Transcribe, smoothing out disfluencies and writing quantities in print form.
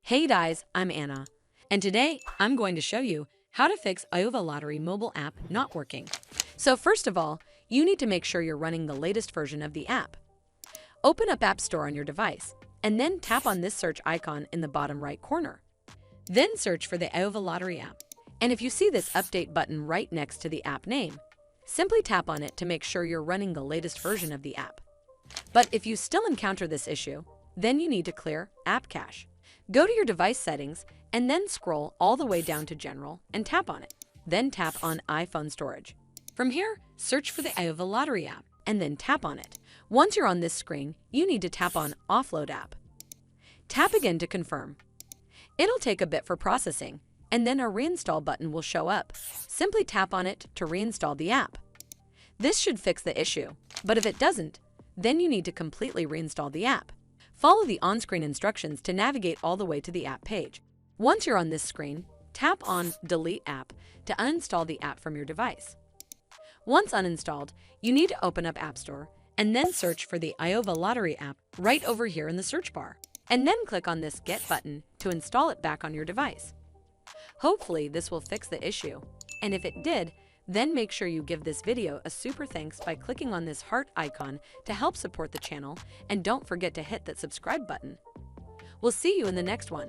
Hey guys, I'm Anna, and today I'm going to show you how to fix Iowa Lottery mobile app not working. So first of all, you need to make sure you're running the latest version of the app. Open up App Store on your device, and then tap on this search icon in the bottom right corner. Then search for the Iowa Lottery app, and if you see this update button right next to the app name, simply tap on it to make sure you're running the latest version of the app. But if you still encounter this issue, then you need to clear App Cache. Go to your device settings and then scroll all the way down to General and tap on it. Then tap on iPhone Storage. From here, search for the Iowa Lottery app and then tap on it. Once you're on this screen, you need to tap on Offload App. Tap again to confirm. It'll take a bit for processing, and then a Reinstall button will show up. Simply tap on it to reinstall the app. This should fix the issue, but if it doesn't, then you need to completely reinstall the app. Follow the on-screen instructions to navigate all the way to the app page. Once you're on this screen, tap on Delete App to uninstall the app from your device. Once uninstalled, you need to open up App Store and then search for the Iowa Lottery app right over here in the search bar, and then click on this Get button to install it back on your device. Hopefully this will fix the issue, and if it did, then make sure you give this video a super thanks by clicking on this heart icon to help support the channel, and don't forget to hit that subscribe button. We'll see you in the next one.